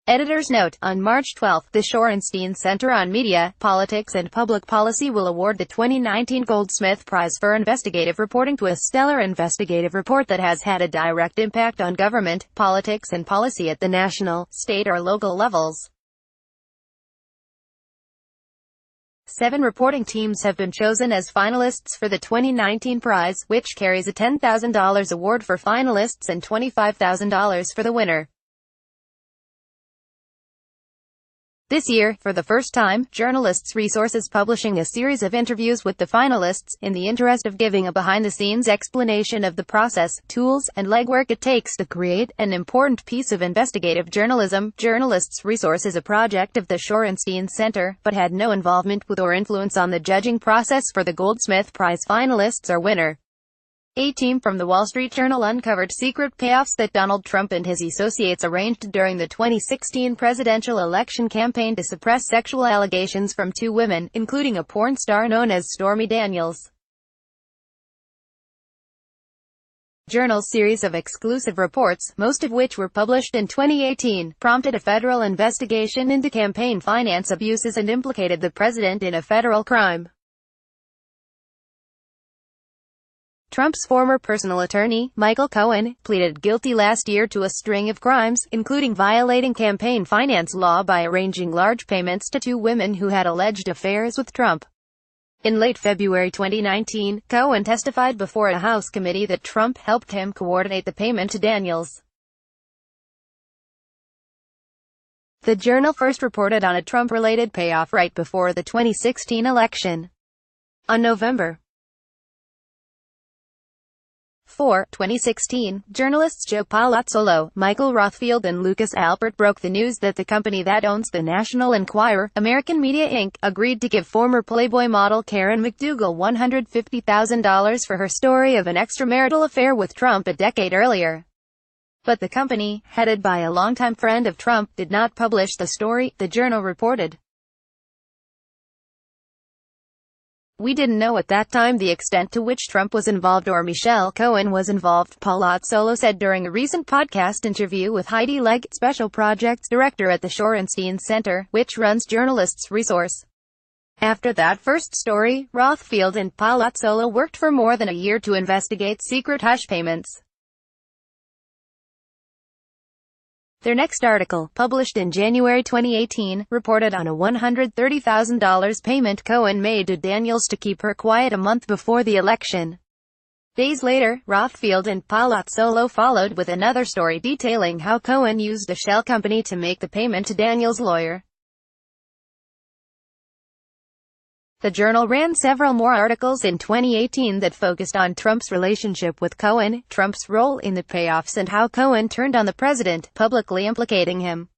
Editor's note: on March 12, the Shorenstein Center on Media, Politics and Public Policy will award the 2019 Goldsmith Prize for Investigative Reporting to a stellar investigative report that has had a direct impact on government, politics and policy at the national, state or local levels. 7 reporting teams have been chosen as finalists for the 2019 prize, which carries a $10,000 award for finalists and $25,000 for the winner. This year, for the first time, Journalists Resource is publishing a series of interviews with the finalists, in the interest of giving a behind-the-scenes explanation of the process, tools, and legwork it takes to create an important piece of investigative journalism. Journalists Resource is a project of the Shorenstein Center, but had no involvement with or influence on the judging process for the Goldsmith Prize finalists or winner. A team from the Wall Street Journal uncovered secret payoffs that Donald Trump and his associates arranged during the 2016 presidential election campaign to suppress sexual allegations from 2 women, including a porn star known as Stormy Daniels. Journal's series of exclusive reports, most of which were published in 2018, prompted a federal investigation into campaign finance abuses and implicated the president in a federal crime. Trump's former personal attorney, Michael Cohen, pleaded guilty last year to a string of crimes, including violating campaign finance law by arranging large payments to 2 women who had alleged affairs with Trump. In late February 2019, Cohen testified before a House committee that Trump helped him coordinate the payment to Daniels. The Journal first reported on a Trump-related payoff right before the 2016 election. On November 4, 2016, journalists Joe Palazzolo, Michael Rothfield and Lucas Alpert broke the news that the company that owns the National Enquirer, American Media Inc., agreed to give former Playboy model Karen McDougal $150,000 for her story of an extramarital affair with Trump a decade earlier. But the company, headed by a longtime friend of Trump, did not publish the story, the Journal reported. "We didn't know at that time the extent to which Trump was involved or Michelle Cohen was involved," Palazzolo said during a recent podcast interview with Heidi Legg, Special Projects Director at the Shorenstein Center, which runs Journalists Resource. After that first story, Rothfield and Palazzolo worked for more than a year to investigate secret hush payments. Their next article, published in January 2018, reported on a $130,000 payment Cohen made to Daniels to keep her quiet a month before the election. Days later, Rothfield and Palazzolo followed with another story detailing how Cohen used a shell company to make the payment to Daniels' lawyer. The Journal ran several more articles in 2018 that focused on Trump's relationship with Cohen, Trump's role in the payoffs and how Cohen turned on the president, publicly implicating him.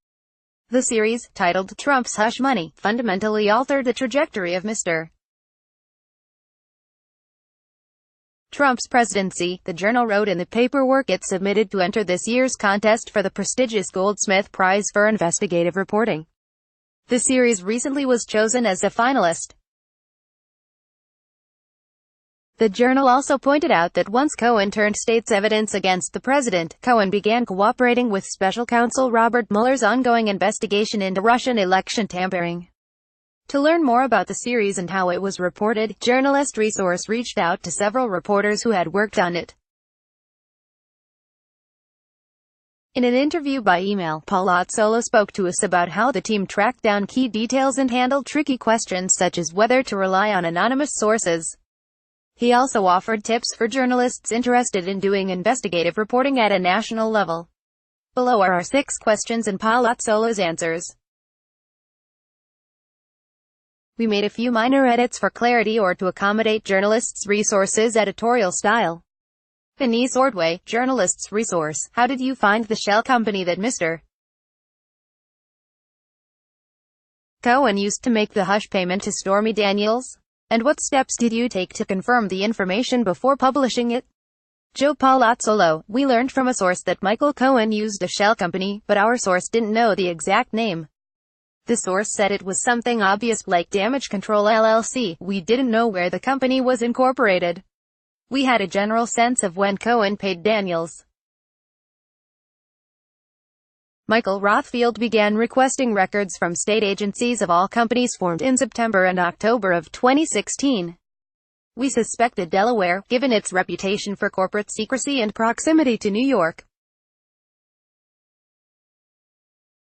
The series, titled Trump's Hush Money, fundamentally altered the trajectory of Mr. Trump's presidency, the Journal wrote in the paperwork it submitted to enter this year's contest for the prestigious Goldsmith Prize for Investigative Reporting. The series recently was chosen as a finalist. The Journal also pointed out that once Cohen turned state's evidence against the president, Cohen began cooperating with special counsel Robert Mueller's ongoing investigation into Russian election tampering. To learn more about the series and how it was reported, Journalist Resource reached out to several reporters who had worked on it. In an interview by email, Palazzolo spoke to us about how the team tracked down key details and handled tricky questions such as whether to rely on anonymous sources. He also offered tips for journalists interested in doing investigative reporting at a national level. Below are our 6 questions and Palazzolo's answers. We made a few minor edits for clarity or to accommodate Journalists Resource's editorial style. Denise Ordway, Journalists Resource: how did you find the shell company that Mr. Cohen used to make the hush payment to Stormy Daniels? And what steps did you take to confirm the information before publishing it? Joe Palazzolo: we learned from a source that Michael Cohen used a shell company, but our source didn't know the exact name. The source said it was something obvious, like Damage Control LLC. We didn't know where the company was incorporated. We had a general sense of when Cohen paid Daniels. Michael Rothfield began requesting records from state agencies of all companies formed in September and October of 2016. We suspected Delaware, given its reputation for corporate secrecy and proximity to New York.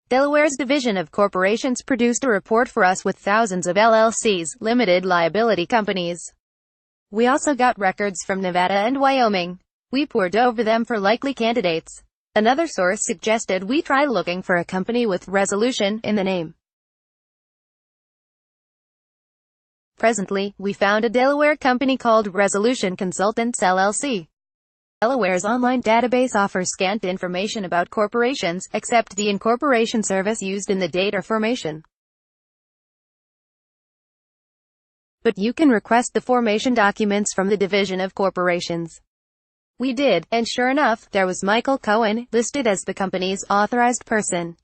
Delaware's Division of Corporations produced a report for us with thousands of LLCs, limited liability companies. We also got records from Nevada and Wyoming. We pored over them for likely candidates. Another source suggested we try looking for a company with resolution in the name. Presently, we found a Delaware company called Resolution Consultants LLC. Delaware's online database offers scant information about corporations, except the incorporation service used in the data formation. But you can request the formation documents from the Division of Corporations. We did, and sure enough, there was Michael Cohen, listed as the company's authorized person.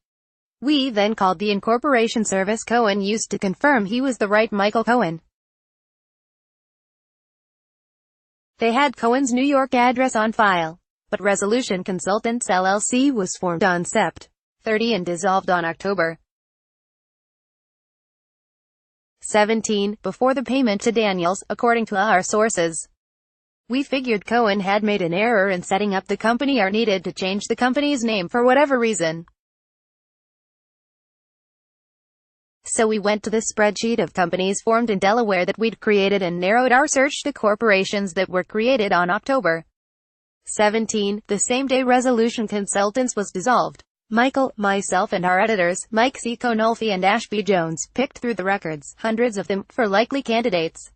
We then called the incorporation service Cohen used to confirm he was the right Michael Cohen. They had Cohen's New York address on file. But Resolution Consultants LLC was formed on Sept. 30 and dissolved on October 17, before the payment to Daniels, according to our sources. We figured Cohen had made an error in setting up the company or needed to change the company's name for whatever reason. So we went to the spreadsheet of companies formed in Delaware that we'd created and narrowed our search to corporations that were created on October 17, the same day Resolution Consultants was dissolved. Michael, myself and our editors, Mike C. Conolfi and Ashby Jones, picked through the records, hundreds of them, for likely candidates.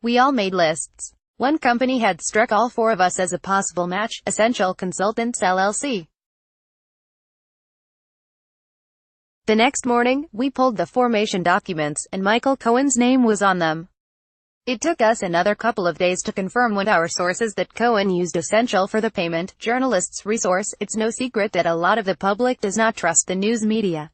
We all made lists. One company had struck all four of us as a possible match, Essential Consultants LLC. The next morning, we pulled the formation documents, and Michael Cohen's name was on them. It took us another couple of days to confirm with our sources that Cohen used Essential for the payment. Journalists' resource. It's no secret that a lot of the public does not trust the news media.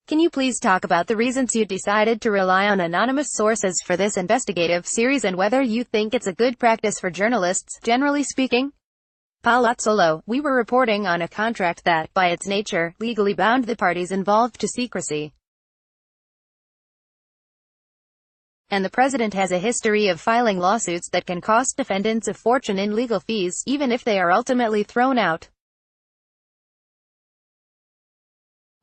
Can you please talk about the reasons you decided to rely on anonymous sources for this investigative series and whether you think it's a good practice for journalists, generally speaking? Palazzolo, we were reporting on a contract that, by its nature, legally bound the parties involved to secrecy. And the president has a history of filing lawsuits that can cost defendants a fortune in legal fees, even if they are ultimately thrown out.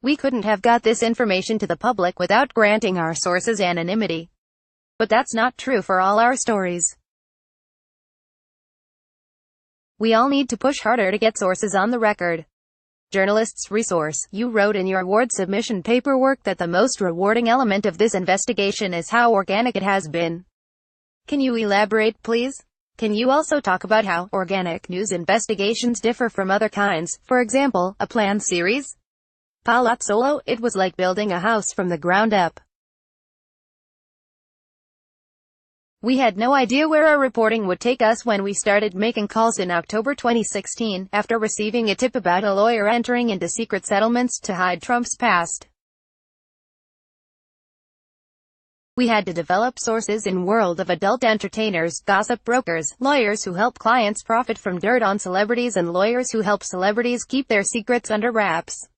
We couldn't have got this information to the public without granting our sources anonymity. But that's not true for all our stories. We all need to push harder to get sources on the record. Journalists' resource. You wrote in your award submission paperwork that the most rewarding element of this investigation is how organic it has been. Can you elaborate, please? Can you also talk about how organic news investigations differ from other kinds, for example, a planned series? Palazzolo, it was like building a house from the ground up. We had no idea where our reporting would take us when we started making calls in October 2016, after receiving a tip about a lawyer entering into secret settlements to hide Trump's past. We had to develop sources in world of adult entertainers, gossip brokers, lawyers who help clients profit from dirt on celebrities and lawyers who help celebrities keep their secrets under wraps.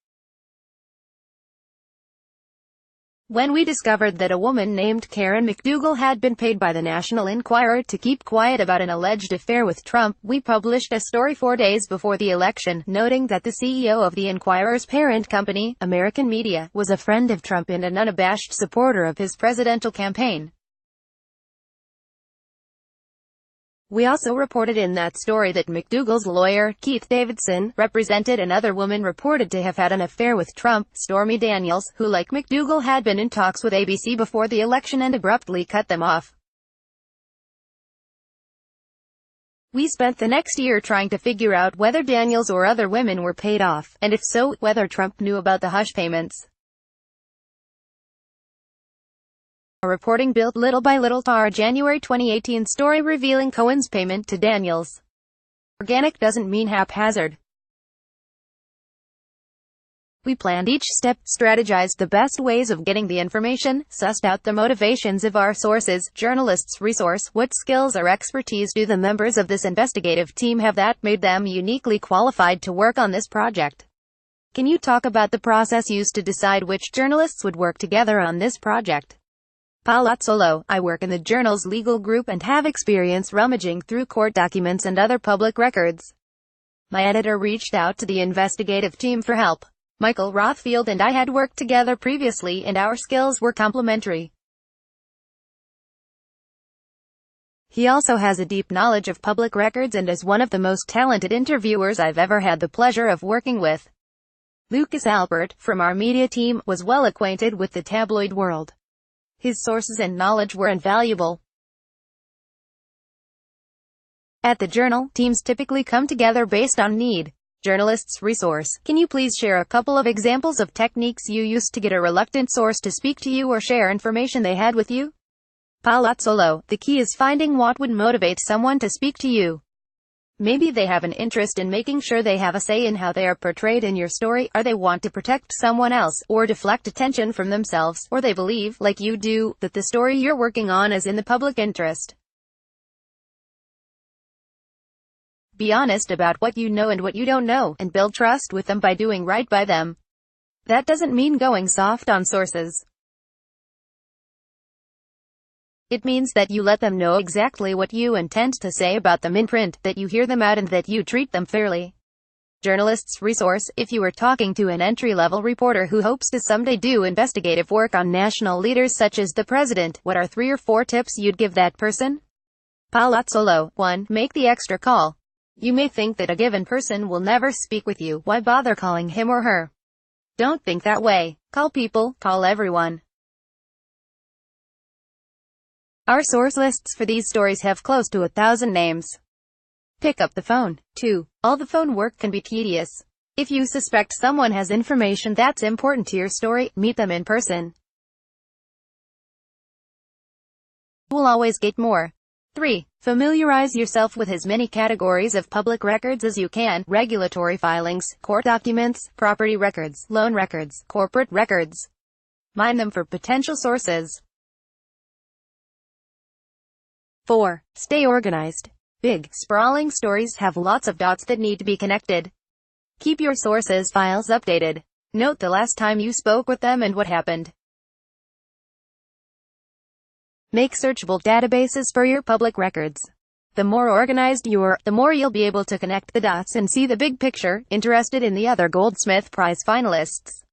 When we discovered that a woman named Karen McDougal had been paid by the National Enquirer to keep quiet about an alleged affair with Trump, we published a story 4 days before the election, noting that the CEO of the Enquirer's parent company, American Media, was a friend of Trump and an unabashed supporter of his presidential campaign. We also reported in that story that McDougal's lawyer, Keith Davidson, represented another woman reported to have had an affair with Trump, Stormy Daniels, who like McDougal had been in talks with ABC before the election and abruptly cut them off. We spent the next year trying to figure out whether Daniels or other women were paid off, and if so, whether Trump knew about the hush payments. Our reporting built little by little to our January 2018 story revealing Cohen's payment to Daniels. Organic doesn't mean haphazard. We planned each step, strategized the best ways of getting the information, sussed out the motivations of our sources, journalists' resource. What skills or expertise do the members of this investigative team have that made them uniquely qualified to work on this project? Can you talk about the process used to decide which journalists would work together on this project? Palazzolo, I work in the journal's legal group and have experience rummaging through court documents and other public records. My editor reached out to the investigative team for help. Michael Rothfield and I had worked together previously and our skills were complementary. He also has a deep knowledge of public records and is one of the most talented interviewers I've ever had the pleasure of working with. Lucas Albert, from our media team, was well acquainted with the tabloid world. His sources and knowledge were invaluable. At the Journal, teams typically come together based on need. Journalist's resource. Can you please share a couple of examples of techniques you used to get a reluctant source to speak to you or share information they had with you? Palazzolo, the key is finding what would motivate someone to speak to you. Maybe they have an interest in making sure they have a say in how they are portrayed in your story, or they want to protect someone else, or deflect attention from themselves, or they believe, like you do, that the story you're working on is in the public interest. Be honest about what you know and what you don't know, and build trust with them by doing right by them. That doesn't mean going soft on sources. It means that you let them know exactly what you intend to say about them in print, that you hear them out and that you treat them fairly. Journalist's resource. If you were talking to an entry-level reporter who hopes to someday do investigative work on national leaders such as the president, what are 3 or 4 tips you'd give that person? Palazzolo. 1. Make the extra call. You may think that a given person will never speak with you. Why bother calling him or her? Don't think that way. Call people, call everyone. Our source lists for these stories have close to 1,000 names. Pick up the phone. 2. All the phone work can be tedious. If you suspect someone has information that's important to your story, meet them in person. We'll always get more. 3. Familiarize yourself with as many categories of public records as you can: regulatory filings, court documents, property records, loan records, corporate records. Mine them for potential sources. 4. Stay organized. Big, sprawling stories have lots of dots that need to be connected. Keep your sources' files updated. Note the last time you spoke with them and what happened. Make searchable databases for your public records. The more organized you are, the more you'll be able to connect the dots and see the big picture. Interested in the other Goldsmith Prize finalists?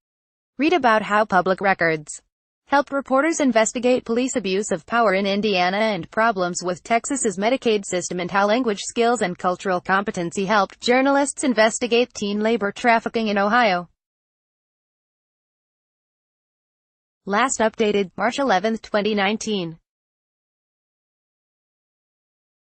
Read about how public records helped reporters investigate police abuse of power in Indiana and problems with Texas's Medicaid system, and how language skills and cultural competency helped journalists investigate teen labor trafficking in Ohio. Last updated March 11, 2019.